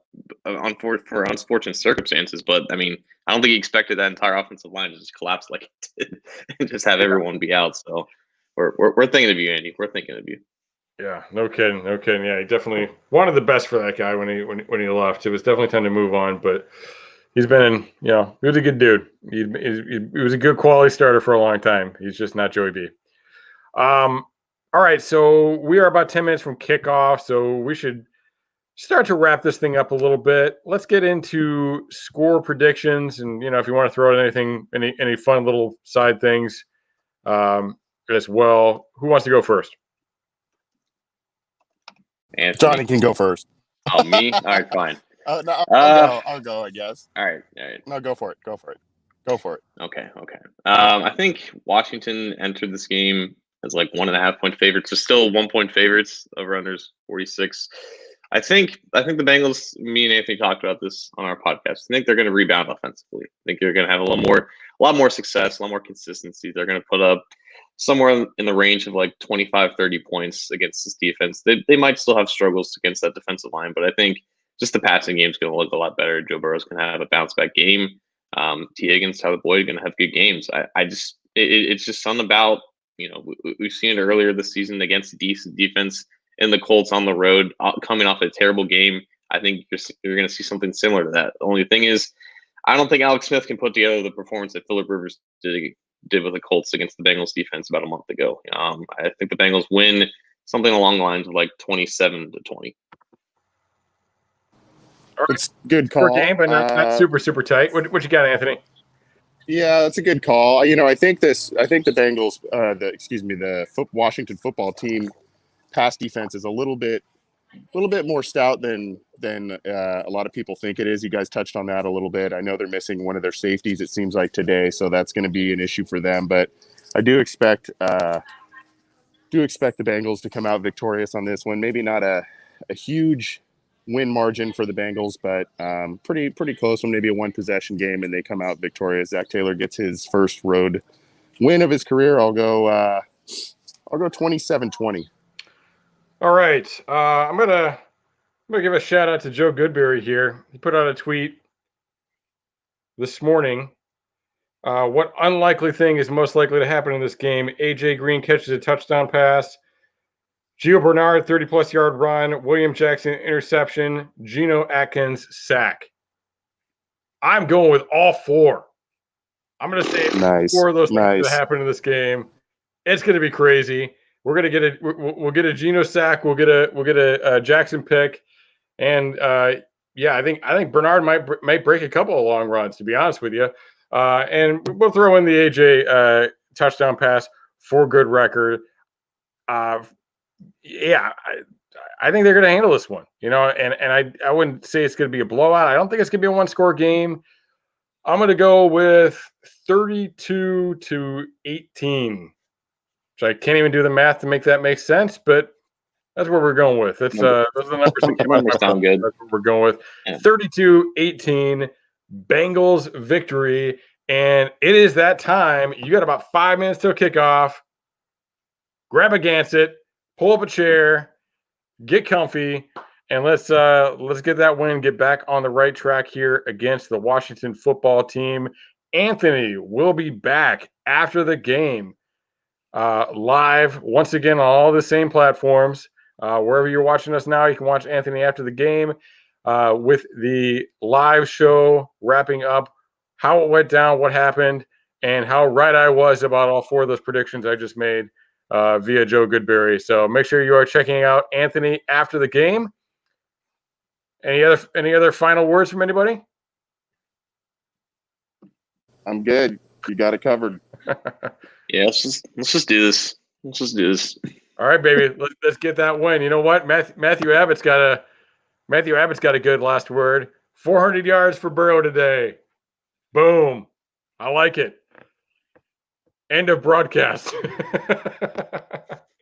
for unfortunate circumstances. But I mean, I don't think he expected that entire offensive line to just collapse like it did and just have everyone be out. So we're thinking of you, Andy. We're thinking of you. Yeah, no kidding. Yeah, he definitely wanted the best for that guy when he left. It was definitely time to move on, but he's been, he was a good dude. He was a good quality starter for a long time. He's just not Joey B. All right, so we are about 10 minutes from kickoff, so we should start to wrap this thing up a little bit. Let's get into score predictions, and if you want to throw in anything, any fun little side things as well. Who wants to go first? Anthony. Johnny can go first. Oh, me? All right, fine. No, I'll go, I guess. All right. No, go for it. Okay. I think Washington entered this game as like 1.5 point favorites. So still 1 point favorites. Over unders 46. I think the Bengals. Me and Anthony talked about this on our podcast. I think they're going to rebound offensively. I think they're going to have a lot more success, a lot more consistency. They're going to put up somewhere in the range of like 25, 30 points against this defense. They might still have struggles against that defensive line, but I think just the passing game is going to look a lot better. Joe Burrow's going to have a bounce back game. T. Higgins, Tyler Boyd going to have good games. It's just something about, we've seen it earlier this season against a decent defense and the Colts on the road coming off a terrible game. I think you're going to see something similar to that. The only thing is, I don't think Alex Smith can put together the performance that Phillip Rivers did with the Colts against the Bengals defense about a month ago. I think the Bengals win something along the lines of like 27-20. All right. It's good call. Short game, but not super tight. What you got, Anthony? Yeah, that's a good call. I think the Bengals, the Washington football team pass defense is a little bit more stout than a lot of people think it is. You guys touched on that a little bit. I know they're missing one of their safeties, it seems like today, so that's going to be an issue for them. But I do expect the Bengals to come out victorious on this one. Maybe not a huge win margin for the Bengals, but pretty close one, maybe a one possession game, and they come out victorious. Zach Taylor gets his first road win of his career. I'll go 27-20. All right. I'm gonna give a shout out to Joe Goodberry here. He put out a tweet this morning. What unlikely thing is most likely to happen in this game? AJ Green catches a touchdown pass. Gio Bernard, 30-plus yard run. William Jackson, interception. Geno Atkins, sack. I'm going with all four. I'm going to say four of those things that happen in this game. It's going to be crazy. We're going to get we'll get a Geno sack. We'll get a Jackson pick. And, I think Bernard might break a couple of long runs, to be honest with you. And we'll throw in the AJ touchdown pass for good record. I think they're going to handle this one, and I wouldn't say it's going to be a blowout. I don't think it's going to be a one-score game. I'm going to go with 32-18, which I can't even do the math to make that make sense, but that's what we're going with. Those are the numbers that came out. Sound good. That's what we're going with. 32-18, Bengals victory, and it is that time. You got about 5 minutes till kickoff. Grab a Gansett, pull up a chair, get comfy, and let's get that win, get back on the right track here against the Washington football team. Anthony will be back after the game, live once again on all the same platforms. Wherever you're watching us now, you can watch Anthony after the game with the live show wrapping up how it went down, what happened, and how right I was about all four of those predictions I just made via Joe Goodberry. So make sure you are checking out Anthony after the game. Any other final words from anybody? I'm good. You got it covered. Yeah, let's just do this. Let's just do this. All right, baby. Let's get that win. You know what? Matthew Abbott's got a good last word. 400 yards for Burrow today. Boom. I like it. End of broadcast.